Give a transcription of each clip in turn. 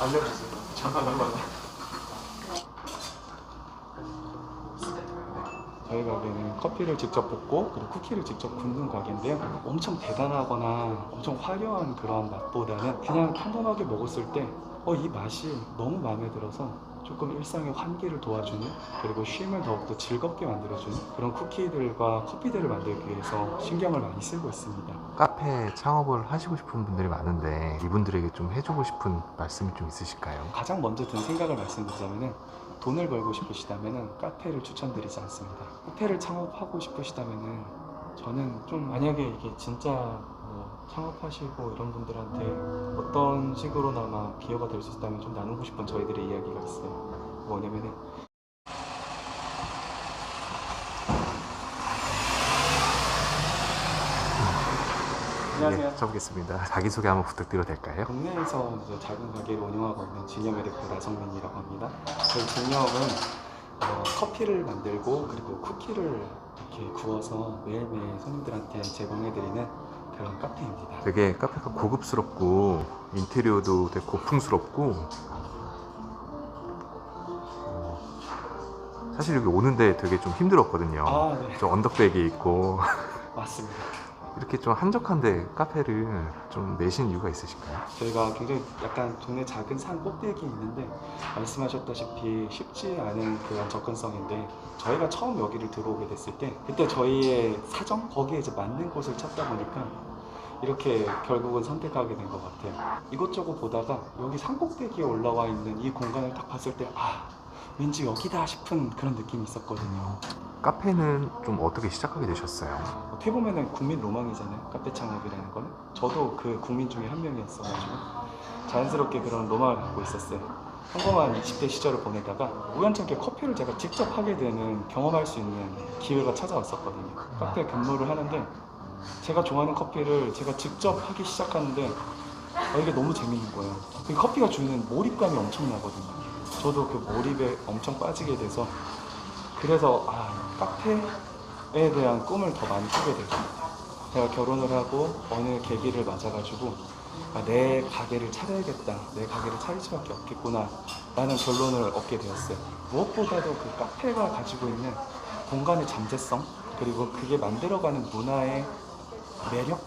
알려주세요. 전화번호. 저희 가게는 커피를 직접 볶고 그리고 쿠키를 직접 굽는 가게인데요. 엄청 대단하거나 엄청 화려한 그런 맛보다는 그냥 평범하게 먹었을 때 이 맛이 너무 마음에 들어서 조금 일상의 환기를 도와주는, 그리고 쉼을 더욱더 즐겁게 만들어주는 그런 쿠키들과 커피들을 만들기 위해서 신경을 많이 쓰고 있습니다. 카페 창업을 하시고 싶은 분들이 많은데 이분들에게 좀 해주고 싶은 말씀이 좀 있으실까요? 가장 먼저 든 생각을 말씀드리자면, 돈을 벌고 싶으시다면 카페를 추천드리지 않습니다. 카페를 창업하고 싶으시다면 저는 좀, 만약에 이게 진짜 창업하시고 이런 분들한테 어떤 식으로나마 기여가 될 수 있다면 좀 나누고 싶은 저희들의 이야기가 있어요. 뭐냐면은, 안녕하세요. 네, 쳐보겠습니다. 자기소개 한번 부탁드려도 될까요? 국내에서 이제 작은 가게를 운영하고 있는 진영의 대표 나성민이라고 합니다. 저희 진영은 커피를 만들고 그리고 쿠키를 이렇게 구워서 매일매일 손님들한테 제공해드리는 그런 카페입니다. 되게 카페가 고급스럽고 인테리어도 되게 고풍스럽고 사실 여기 오는데 되게 좀 힘들었거든요. 아, 네. 좀 언덕백이 있고 맞습니다. 이렇게 좀 한적한데 카페를 좀 내신 이유가 있으실까요? 저희가 굉장히 약간 동네 작은 산 꼭대기에 있는데, 말씀하셨다시피 쉽지 않은 그런 접근성인데, 저희가 처음 여기를 들어오게 됐을 때 그때 저희의 사정, 거기에 이제 맞는 곳을 찾다 보니까 이렇게 결국은 선택하게 된 것 같아요. 이것저것 보다가 여기 산 꼭대기에 올라와 있는 이 공간을 딱 봤을 때 왠지 여기다 싶은 그런 느낌이 있었거든요. 카페는 좀 어떻게 시작하게 되셨어요? 어떻게 보면은 국민 로망이잖아요, 카페 창업이라는 거는. 저도 그 국민 중에 한 명이었어가지고 자연스럽게 그런 로망을 갖고 있었어요. 평범한 20대 시절을 보내다가 우연찮게 커피를 제가 직접 하게 되는, 경험할 수 있는 기회가 찾아왔었거든요. 카페 근무를 하는데 제가 좋아하는 커피를 제가 직접 하기 시작하는데 이게 너무 재밌는 거예요. 그 커피가 주는 몰입감이 엄청나거든요. 저도 그 몰입에 엄청 빠지게 돼서, 그래서 카페에 대한 꿈을 더 많이 꾸게 되죠. 제가 결혼을 하고 어느 계기를 맞아가지고 내 가게를 차려야겠다, 내 가게를 차릴 수밖에 없겠구나 라는 결론을 얻게 되었어요. 무엇보다도 그 카페가 가지고 있는 공간의 잠재성, 그리고 그게 만들어가는 문화의 매력,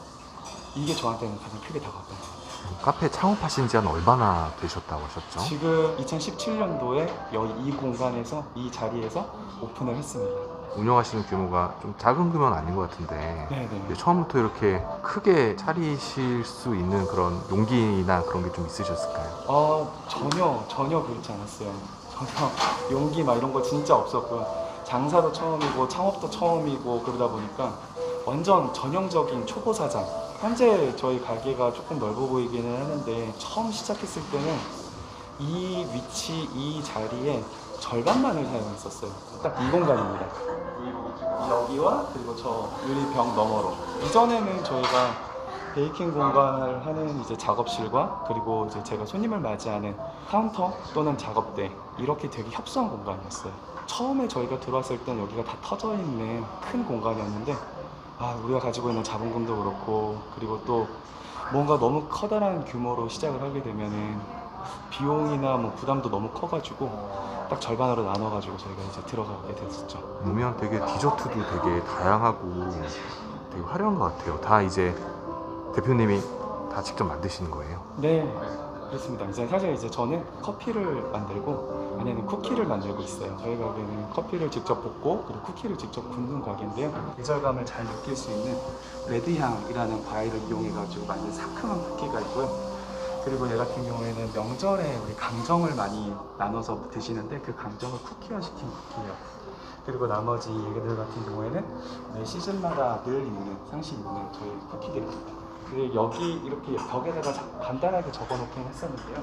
이게 저한테는 가장 크게 다가왔던. 카페 창업하신 지 한 얼마나 되셨다고 하셨죠? 지금 2017년도에 이 공간에서, 이 자리에서 오픈을 했습니다. 운영하시는 규모가 좀 작은 규모는 아닌 것 같은데 네네. 처음부터 이렇게 크게 차리실 수 있는 그런 용기나 그런 게 좀 있으셨을까요? 전혀 그렇지 않았어요. 전혀 용기 막 이런 거 진짜 없었고요. 장사도 처음이고 창업도 처음이고 그러다 보니까 완전 전형적인 초보 사장. 현재 저희 가게가 조금 넓어 보이기는 하는데, 처음 시작했을 때는 이 위치, 이 자리에 절반만을 사용했었어요. 딱 이 공간입니다. 여기와 그리고 저 유리병 너머로. 이전에는 저희가 베이킹 공간을 하는 이제 작업실과, 그리고 이제 제가 손님을 맞이하는 카운터 또는 작업대, 이렇게 되게 협소한 공간이었어요. 처음에 저희가 들어왔을 땐 여기가 다 터져 있는 큰 공간이었는데, 우리가 가지고 있는 자본금도 그렇고, 그리고 또 뭔가 너무 커다란 규모로 시작을 하게 되면은 비용이나 부담도 너무 커가지고 딱 절반으로 나눠가지고 저희가 이제 들어가게 됐었죠. 보면 되게 디저트도 되게 다양하고 되게 화려한 것 같아요. 다 이제 대표님이 다 직접 만드시는 거예요? 네, 그렇습니다. 사실 저는 커피를 만들고 아니면 쿠키를 만들고 있어요. 저희 가게는 커피를 직접 볶고 그리고 쿠키를 직접 굽는 가게인데요. 계절감을 잘 느낄 수 있는 레드향이라는 과일을 이용해가지고 만든 상큼한 쿠키가 있고요. 그리고 얘 같은 경우에는 명절에 우리 강정을 많이 나눠서 드시는데, 그 강정을 쿠키화 시킨 쿠키예요. 그리고 나머지 얘들 같은 경우에는 매 시즌마다 늘 있는, 상시 있는 저희 쿠키들입니다. 그리고 여기 이렇게 벽에다가 간단하게 적어놓긴 했었는데요.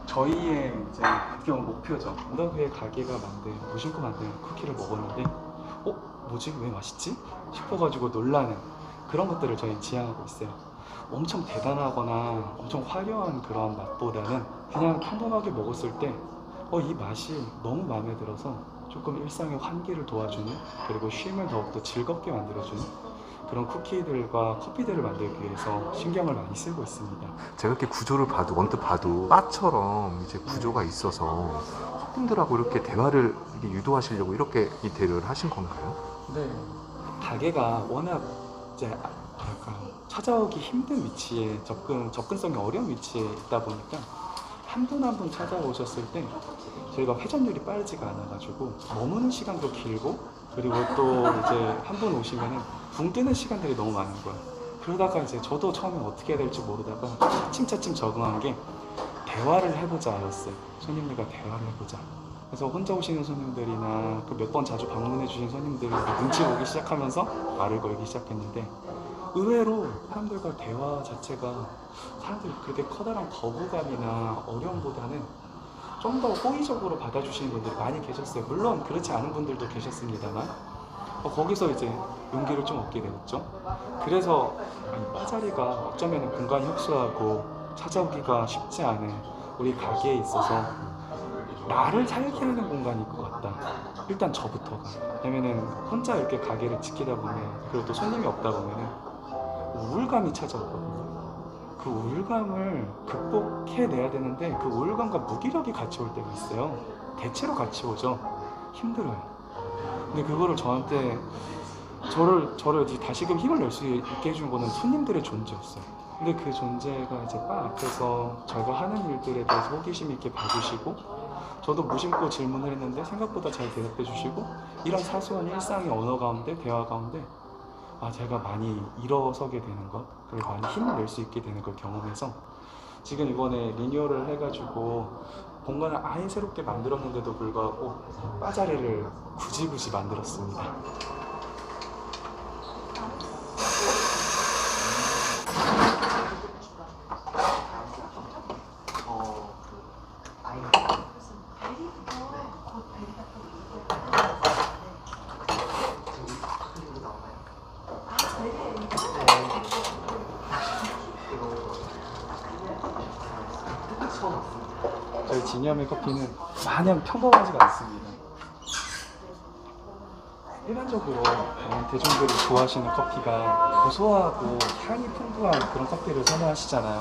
저희의 이제 국경 목표죠. 오다구의 가게가 무심코 만든 쿠키를 먹었는데 뭐지? 왜 맛있지? 싶어가지고 놀라는 그런 것들을 저희 지향하고 있어요. 엄청 대단하거나 엄청 화려한 그런 맛보다는 그냥 평범하게 먹었을 때 이 맛이 너무 마음에 들어서 조금 일상의 환기를 도와주는, 그리고 쉼을 더욱더 즐겁게 만들어주는 그런 쿠키들과 커피들을 만들기 위해서 신경을 많이 쓰고 있습니다. 제가 이렇게 구조를 봐도 언뜻 봐도 바처럼 이제 구조가 있어서 손님들하고 이렇게 대화를 이렇게 유도하시려고 이렇게 인테리어를 하신 건가요? 네. 가게가 워낙 이제 뭐랄까 찾아오기 힘든 위치에 접근성이 어려운 위치에 있다 보니까 한 분 한 분 찾아오셨을 때 저희가 회전율이 빠르지가 않아가지고 머무는 시간도 길고 그리고 또 이제 한 분 오시면은 붕 뜨는 시간들이 너무 많은 거예요. 그러다가 이제 저도 처음에 어떻게 해야 될지 모르다가 차츰차츰 적응한 게 대화를 해보자였어요. 손님들과 대화를 해보자. 그래서 혼자 오시는 손님들이나 그 몇 번 자주 방문해 주신 손님들이 눈치 보기 시작하면서 말을 걸기 시작했는데 의외로 사람들과 대화 자체가 사람들이 그렇게 커다란 거부감이나 어려움보다는 좀 더 호의적으로 받아주시는 분들이 많이 계셨어요. 물론 그렇지 않은 분들도 계셨습니다만 거기서 이제 용기를 좀 얻게 되었죠. 그래서 바자리가 어쩌면 공간이 협소하고 찾아오기가 쉽지 않은 우리 가게에 있어서 나를 살게 하는 공간일 것 같다. 일단 저부터가. 왜냐면은 혼자 이렇게 가게를 지키다 보면 그리고 또 손님이 없다 보면은 우울감이 찾아오거든요. 그 우울감을 극복해내야 되는데 그 우울감과 무기력이 같이 올 때가 있어요. 대체로 같이 오죠. 힘들어요. 근데 그거를 저한테 저를 이제 다시금 힘을 낼 수 있게 해준 거는 손님들의 존재였어요. 근데 그 존재가 이제 바 앞에서 저희가 하는 일들에 대해서 호기심 있게 봐주시고 저도 무심코 질문을 했는데 생각보다 잘 대답해 주시고 이런 사소한 일상의 언어 가운데 대화 가운데 제가 많이 일어서게 되는 것 그리고 많이 힘을 낼 수 있게 되는 걸 경험해서 지금 이번에 리뉴얼을 해가지고 공간을 아예 새롭게 만들었는데도 불구하고 바자리를 굳이 만들었습니다. 저희 진여의 커피는 마냥 평범하지가 않습니다. 일반적으로 대중들이 좋아하시는 커피가 고소하고 향이 풍부한 그런 커피를 선호하시잖아요.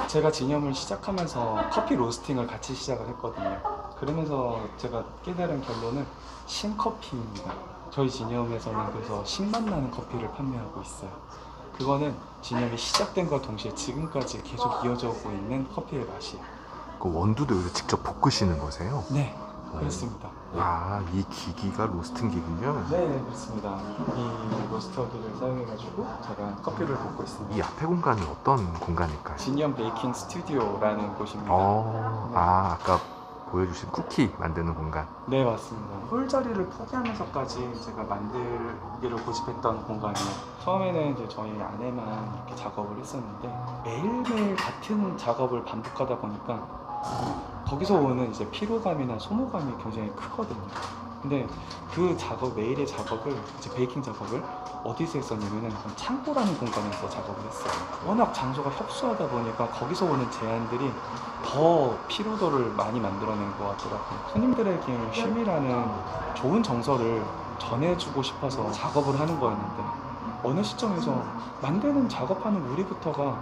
제가 진염을 시작하면서 커피 로스팅을 같이 시작을 했거든요. 그러면서 제가 깨달은 결론은 신커피입니다. 저희 진염에서는 그래서 신맛 나는 커피를 판매하고 있어요. 그거는 진염이 시작된과 동시에 지금까지 계속 이어져 오고 있는 커피의 맛이에요. 그 원두도 여기서 직접 볶으시는 거세요? 네, 그렇습니다. 이 기기가 로스팅 기기군요? 네, 그렇습니다. 이 로스터기를 사용해가지고 제가 커피를 볶고 있습니다. 이 앞에 공간이 어떤 공간일까요? 진염 베이킹 스튜디오라는 곳입니다. 아까 보여주신 쿠키 만드는 공간. 네, 맞습니다. 홀자리를 포기하면서까지 제가 만들기를 고집했던 공간이에요. 처음에는 이제 저희 아내만 이렇게 작업을 했었는데 매일매일 같은 작업을 반복하다 보니까 거기서 오는 이제 피로감이나 소모감이 굉장히 크거든요. 근데 그 매일의 작업을 이제 베이킹 작업을 어디서 했었냐면은 창고라는 공간에서 작업을 했어요. 워낙 장소가 협소하다 보니까 거기서 오는 제안들이 더 피로도를 많이 만들어낸 것 같더라고요. 손님들에게 쉼이라는 좋은 정서를 전해주고 싶어서 작업을 하는 거였는데 어느 시점에서 만드는 작업하는 우리부터가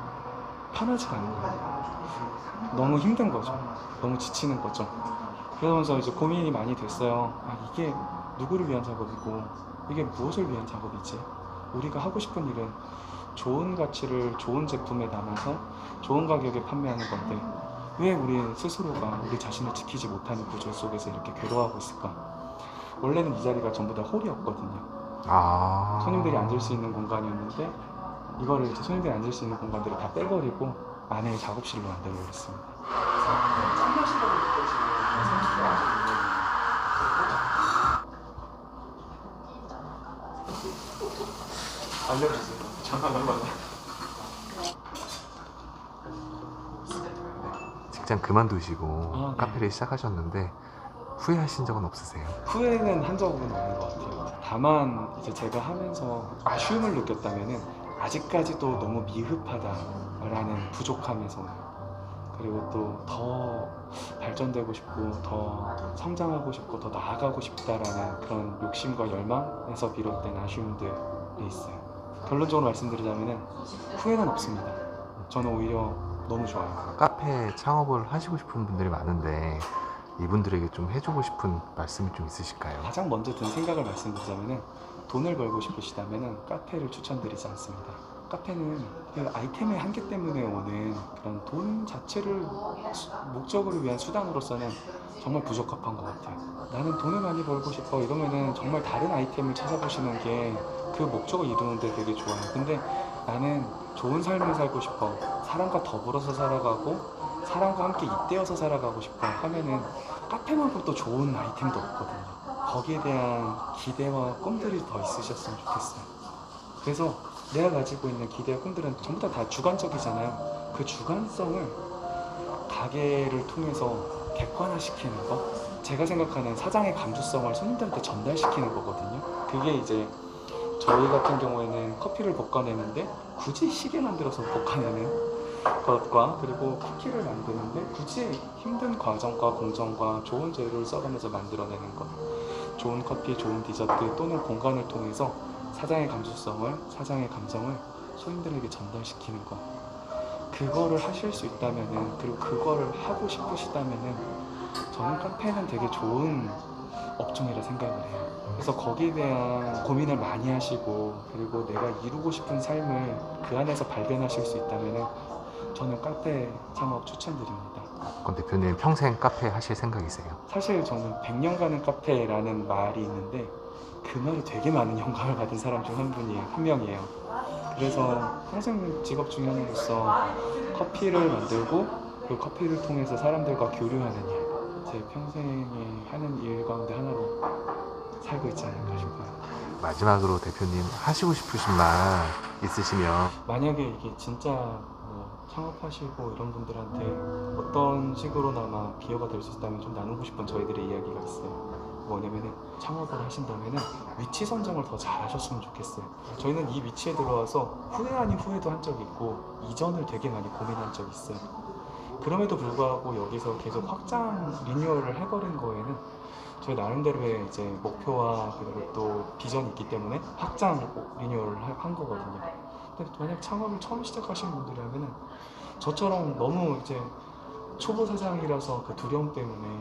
편하지가 않은 거예요. 너무 힘든 거죠. 너무 지치는 거죠. 그러면서 이제 고민이 많이 됐어요. 이게 누구를 위한 작업이고 이게 무엇을 위한 작업이지? 우리가 하고 싶은 일은 좋은 가치를 좋은 제품에 담아서 좋은 가격에 판매하는 건데 왜 우리 스스로가 우리 자신을 지키지 못하는 구조 속에서 이렇게 괴로워하고 있을까? 원래는 이 자리가 전부 다 홀이었거든요. 손님들이 앉을 수 있는 공간이었는데 이거를 이제 손님들이 앉을 수 있는 공간들을 다 빼버리고 안에 작업실로 만들어버렸습니다. 알려주세요. 전화번호. 직장 그만두시고 카페를 시작하셨는데 후회하신 적은 없으세요? 후회는 한 적은 없는 것 같아요. 다만 이제 제가 하면서 아쉬움을 느꼈다면은 아직까지도 너무 미흡하다라는 부족함에서 그리고 또 더 발전되고 싶고 더 성장하고 싶고 더 나아가고 싶다라는 그런 욕심과 열망에서 비롯된 아쉬움들이 있어요. 결론적으로 말씀드리자면 후회는 없습니다. 저는 오히려 너무 좋아요. 카페 창업을 하시고 싶은 분들이 많은데 이분들에게 좀 해주고 싶은 말씀이 좀 있으실까요? 가장 먼저 든 생각을 말씀드리자면 돈을 벌고 싶으시다면 카페를 추천드리지 않습니다. 카페는 그 아이템의 한계 때문에 오는 그런 돈 자체를 목적으로 위한 수단으로서는 정말 부적합한 것 같아요. 나는 돈을 많이 벌고 싶어 이러면은 정말 다른 아이템을 찾아보시는 게 그 목적을 이루는데 되게 좋아요. 근데 나는 좋은 삶을 살고 싶어, 사람과 더불어서 살아가고 사람과 함께 잇대어서 살아가고 싶어 하면은 카페만큼 또 좋은 아이템도 없거든요. 거기에 대한 기대와 꿈들이 더 있으셨으면 좋겠어요. 그래서 내가 가지고 있는 기대와 꿈들은 전부 다 주관적이잖아요. 그 주관성을 가게를 통해서 객관화시키는 거, 제가 생각하는 사장의 감수성을 손님들한테 전달시키는 거거든요. 그게 이제 저희 같은 경우에는 커피를 볶아내는데 굳이 시계 만들어서 볶아내는 것과, 그리고 쿠키를 만드는데 굳이 힘든 과정과 공정과 좋은 재료를 써가면서 만들어내는 것, 좋은 커피, 좋은 디저트 또는 공간을 통해서 사장의 감수성을, 사장의 감성을 손님들에게 전달시키는 것, 그거를 하실 수 있다면은, 그리고 그거를 하고 싶으시다면은 저는 카페는 되게 좋은 업종이라 생각을 해요. 그래서 거기에 대한 고민을 많이 하시고, 그리고 내가 이루고 싶은 삶을 그 안에서 발견하실 수 있다면은 저는 카페 창업 추천드립니다. 권 대표님 평생 카페 하실 생각이세요? 사실 저는 100년 가는 카페라는 말이 있는데 그 말이 되게 많은 영감을 받은 사람 중 한 명이에요. 그래서 평생 직업 중에 하나로서 커피를 만들고 그 커피를 통해서 사람들과 교류하는 일, 제 평생에 하는 일 가운데 하나로 살고 있지 않을까 싶어요. 마지막으로 대표님 하시고 싶으신 말 있으시면. 만약에 이게 진짜 뭐 창업하시고 이런 분들한테 어떤 식으로나마 기여가 될 수 있다면 좀 나누고 싶은 저희들의 이야기가 있어요. 뭐냐면은 창업을 하신다면은 위치 선정을 더 잘 하셨으면 좋겠어요. 저희는 이 위치에 들어와서 후회 아닌 후회도 한 적이 있고 이전을 되게 많이 고민한 적이 있어요. 그럼에도 불구하고 여기서 계속 확장 리뉴얼을 해버린 거에는 저희 나름대로의 이제 목표와 그리고 또 비전이 있기 때문에 확장 리뉴얼을 한 거거든요. 근데 만약 창업을 처음 시작하시는 분들이라면은 저처럼 너무 이제 초보 사장이라서 그 두려움 때문에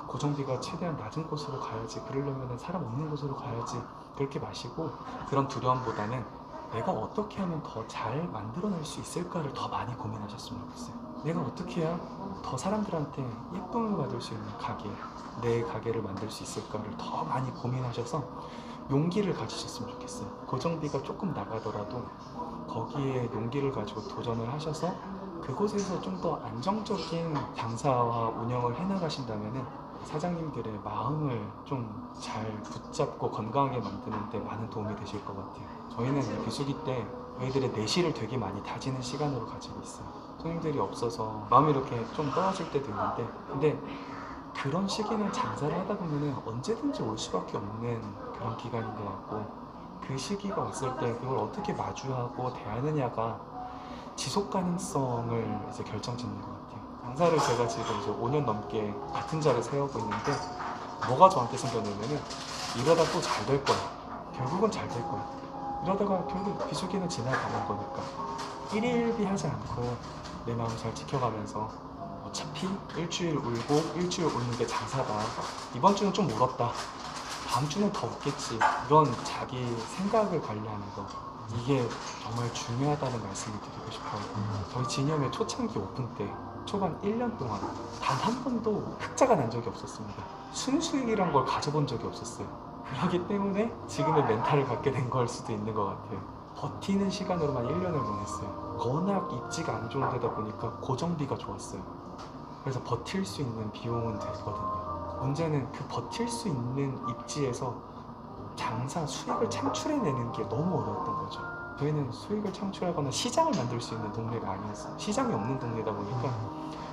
고정비가 최대한 낮은 곳으로 가야지, 그러려면 사람 없는 곳으로 가야지, 그렇게 마시고 그런 두려움보다는 내가 어떻게 하면 더 잘 만들어낼 수 있을까를 더 많이 고민하셨으면 좋겠어요. 내가 어떻게 해야 더 사람들한테 예쁨을 받을 수 있는 가게, 내 가게를 만들 수 있을까를 더 많이 고민하셔서 용기를 가지셨으면 좋겠어요. 고정비가 조금 나가더라도 거기에 용기를 가지고 도전을 하셔서 그곳에서 좀 더 안정적인 장사와 운영을 해나가신다면은 사장님들의 마음을 좀 잘 붙잡고 건강하게 만드는 데 많은 도움이 되실 것 같아요. 저희는 이 비수기 때 저희들의 내실을 되게 많이 다지는 시간으로 가지고 있어요. 손님들이 없어서 마음이 이렇게 좀 떨어질 때도 있는데, 근데 그런 시기는 장사를 하다 보면은 언제든지 올 수밖에 없는 그런 기간인 것 같고, 그 시기가 왔을 때 그걸 어떻게 마주하고 대하느냐가 지속 가능성을 이제 결정짓는 것 같아요. 장사를 제가 지금 이제 5년 넘게 같은 자리에 세우고 있는데 뭐가 저한테 생겼냐면은 이러다 또 잘 될 거야. 결국은 잘 될 거야. 이러다가 결국 비수기는 지나가는 거니까 일일비 하지 않고 내 마음 잘 지켜가면서 어차피 일주일 울고 일주일 웃는 게 장사다. 이번 주는 좀 울었다. 다음 주는 더 웃겠지. 이런 자기 생각을 관리하는 거, 이게 정말 중요하다는 말씀을 드리고 싶어요. 저희 진영의 초창기 오픈 때 초반 1년 동안 단 한 번도 흑자가 난 적이 없었습니다. 순수익이란 걸 가져본 적이 없었어요. 그렇기 때문에 지금의 멘탈을 갖게 된 걸 수도 있는 것 같아요. 버티는 시간으로만 1년을 보냈어요. 워낙 입지가 안 좋은 데다 보니까 고정비가 좋았어요. 그래서 버틸 수 있는 비용은 됐거든요. 문제는 그 버틸 수 있는 입지에서 장사 수익을 창출해내는 게 너무 어려웠던 거죠. 저희는 수익을 창출하거나 시장을 만들 수 있는 동네가 아니었어요. 시장이 없는 동네다 보니까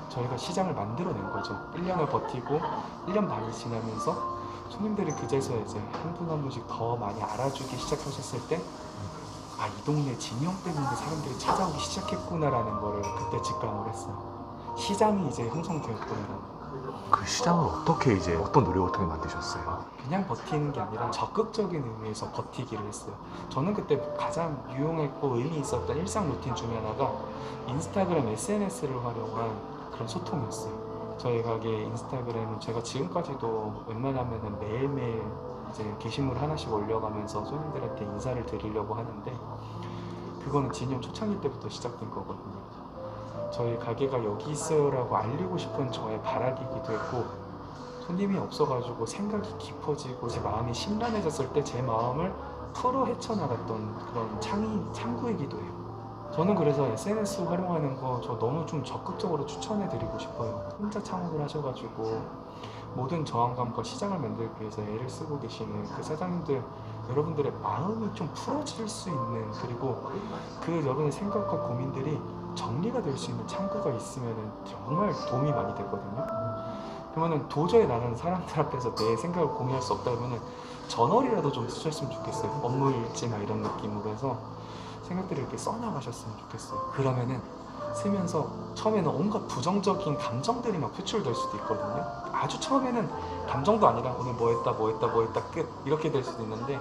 저희가 시장을 만들어낸 거죠. 1년을 버티고 1년 반이 지나면서 손님들이 그제서야 이제 한 분 한 분씩 더 많이 알아주기 시작하셨을 때, 이 동네 진영 때문에 사람들이 찾아오기 시작했구나라는 거를 그때 직감을 했어요. 시장이 이제 형성되었구나라는. 그 시장을 어떻게 이제 어떤 노력을 통해 만드셨어요? 그냥 버티는 게 아니라 적극적인 의미에서 버티기를 했어요. 저는 그때 가장 유용했고 의미 있었던 일상 루틴 중에 하나가 인스타그램 SNS를 활용한 그런 소통이었어요. 저희 가게 인스타그램은 제가 지금까지도 웬만하면 매일매일 이제 게시물 하나씩 올려가면서 손님들한테 인사를 드리려고 하는데, 그거는 진영 초창기 때부터 시작된 거거든요. 저희 가게가 여기 있어요라고 알리고 싶은 저의 바라기이기도 했고, 손님이 없어가지고 생각이 깊어지고 제 마음이 심란해졌을 때 제 마음을 풀어 헤쳐나갔던 그런 창구이기도 해요. 저는 그래서 SNS 활용하는 거 저 너무 좀 적극적으로 추천해드리고 싶어요. 혼자 창업을 하셔가지고 모든 저항감과 시장을 만들기 위해서 애를 쓰고 계시는 그 사장님들, 여러분들의 마음이 좀 풀어질 수 있는, 그리고 그 여러분의 생각과 고민들이 정리가 될 수 있는 창구가 있으면 정말 도움이 많이 되거든요. 그러면은 도저히 나는 사람들 앞에서 내 생각을 공유할 수 없다 그러면은 저널이라도 좀 쓰셨으면 좋겠어요. 업무 일지나 이런 느낌으로 해서 생각들을 이렇게 써나가셨으면 좋겠어요. 그러면은 쓰면서 처음에는 온갖 부정적인 감정들이 막 표출될 수도 있거든요. 아주 처음에는 감정도 아니라 오늘 뭐 했다 끝 이렇게 될 수도 있는데,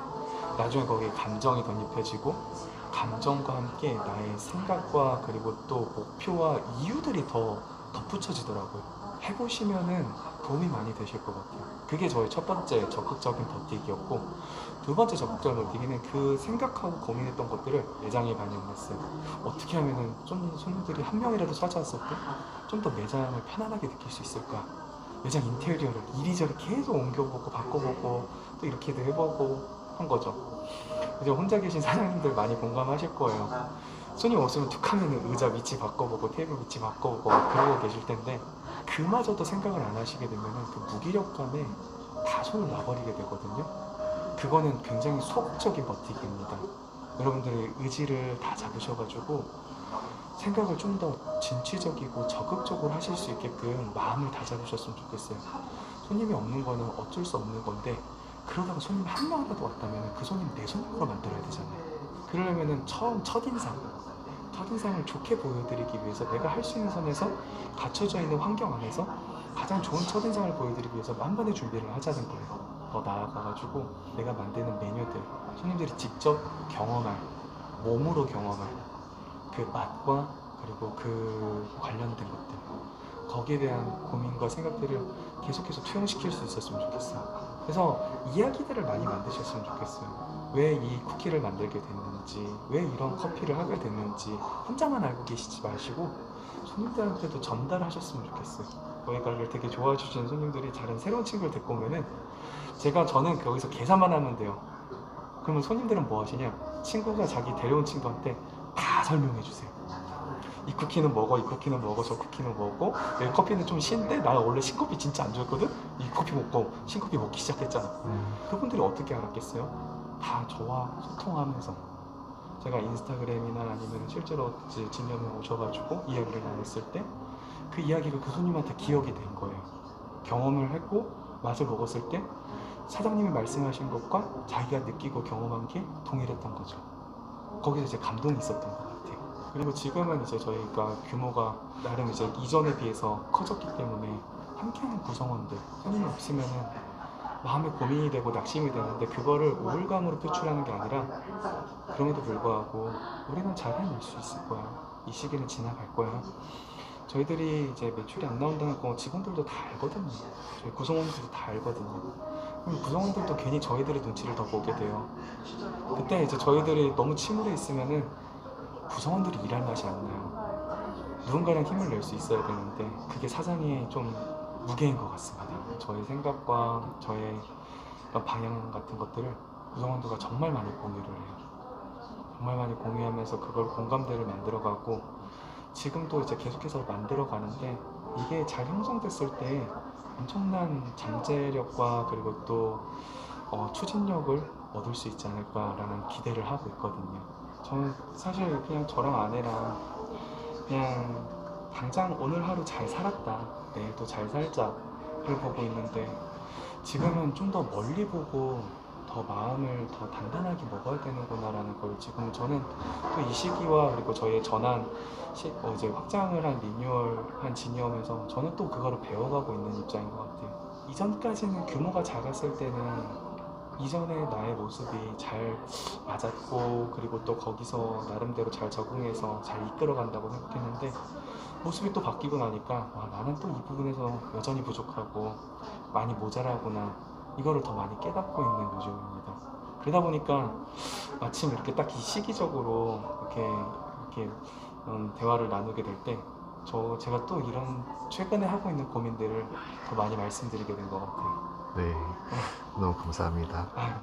나중에 거기에 감정이 덧입혀지고 감정과 함께 나의 생각과 그리고 또 목표와 이유들이 더 덧붙여지더라고요. 해보시면은 도움이 많이 되실 것 같아요. 그게 저의 첫 번째 적극적인 버티기였고, 두 번째 적극적인 버티기는 그 생각하고 고민했던 것들을 매장에 반영했어요. 어떻게 하면은 좀 손님들이 한 명이라도 찾아왔을 때 좀 더 매장을 편안하게 느낄 수 있을까? 매장 인테리어를 이리저리 계속 옮겨보고 바꿔보고 또 이렇게도 해보고 한 거죠. 이제 혼자 계신 사장님들 많이 공감하실 거예요. 손님 없으면 툭 하면 의자 위치 바꿔보고 테이블 위치 바꿔보고 그러고 계실 텐데, 그마저도 생각을 안 하시게 되면 그 무기력감에 다 손을 놔버리게 되거든요. 그거는 굉장히 소극적인 버티기입니다. 여러분들의 의지를 다 잡으셔가지고 생각을 좀 더 진취적이고 적극적으로 하실 수 있게끔 마음을 다 잡으셨으면 좋겠어요. 손님이 없는 거는 어쩔 수 없는 건데, 그러다가 손님이 한 명이라도 왔다면 그 손님 내 손님으로 만들어야 되잖아요. 그러려면은 첫인상을 좋게 보여드리기 위해서 내가 할 수 있는 선에서 갖춰져 있는 환경 안에서 가장 좋은 첫인상을 보여드리기 위해서 만반의 준비를 하자는 거예요. 더 나아가가지고 내가 만드는 메뉴들, 손님들이 직접 경험할, 몸으로 경험할 그 맛과 그리고 그 관련된 것들, 거기에 대한 고민과 생각들을 계속해서 투영시킬 수 있었으면 좋겠어요. 그래서 이야기들을 많이 만드셨으면 좋겠어요. 왜 이 쿠키를 만들게 됐는지, 왜 이런 커피를 하게 됐는지 혼자만 알고 계시지 마시고 손님들한테도 전달하셨으면 좋겠어요. 저희 가게를 되게 좋아해 주시는 손님들이 다른 새로운 친구를 데리고 오면은 저는 거기서 계산만 하면 돼요. 그러면 손님들은 뭐 하시냐? 친구가 자기 데려온 친구한테 다 설명해 주세요. 이 쿠키는 먹어, 이 쿠키는 먹어, 저 쿠키는 먹고, 이 커피는 좀 신데 나 원래 신커피 진짜 안 좋아했거든? 이 커피 먹고 신커피 먹기 시작했잖아. 그분들이 어떻게 알았겠어요? 다 저와 소통하면서, 제가 인스타그램이나 아니면 실제로 진료에 오셔가지고 이야기를 나눴을 때 그 이야기가 그 손님한테 기억이 된 거예요. 경험을 했고 맛을 먹었을 때 사장님이 말씀하신 것과 자기가 느끼고 경험한 게 동일했던 거죠. 거기서 이제 감동이 있었던 것 같아요. 그리고 지금은 이제 저희가 규모가 나름 이제 이전에 비해서 커졌기 때문에 함께하는 구성원들, 손님이 없으면은 마음에 고민이 되고 낙심이 되는데 그거를 우울감으로 표출하는 게 아니라, 그럼에도 불구하고 우리는 잘 해낼 수 있을 거야, 이 시기는 지나갈 거야. 저희들이 이제 매출이 안 나온다는 거 직원들도 다 알거든요. 저희 구성원들도 다 알거든요. 그럼 구성원들도 괜히 저희들의 눈치를 더 보게 돼요. 그때 이제 저희들이 너무 침울해 있으면은 구성원들이 일할 맛이 안 나요. 누군가는 힘을 낼 수 있어야 되는데 그게 사장이 좀 무게인 것 같습니다. 저의 생각과 저의 방향 같은 것들을 구성원들과 정말 많이 공유를 해요. 정말 많이 공유하면서 그걸 공감대를 만들어가고 지금도 이제 계속해서 만들어가는데, 이게 잘 형성됐을 때 엄청난 잠재력과 그리고 또 추진력을 얻을 수 있지 않을까라는 기대를 하고 있거든요. 저는 사실 그냥 저랑 아내랑 그냥 당장 오늘 하루 잘 살았다, 내일도 잘 살자를 보고 있는데, 지금은 좀 더 멀리 보고 더 더 마음을 더 단단하게 먹어야 되는구나라는 걸 지금 저는 또 이 시기와 그리고 저희의 전환 이제 확장을 한 리뉴얼한 지니엄에서 저는 또 그거를 배워가고 있는 입장인 것 같아요. 이전까지는 규모가 작았을 때는 이전의 나의 모습이 잘 맞았고 그리고 또 거기서 나름대로 잘 적응해서 잘 이끌어간다고 생각했는데 모습이 또 바뀌고 나니까 와, 나는 또 이 부분에서 여전히 부족하고 많이 모자라구나 이거를 더 많이 깨닫고 있는 요즘입니다. 그러다 보니까 마침 이렇게 딱 이 시기적으로 이렇게 대화를 나누게 될 때 제가 또 이런 최근에 하고 있는 고민들을 더 많이 말씀드리게 된 것 같아요. 네, 너무 감사합니다. 아,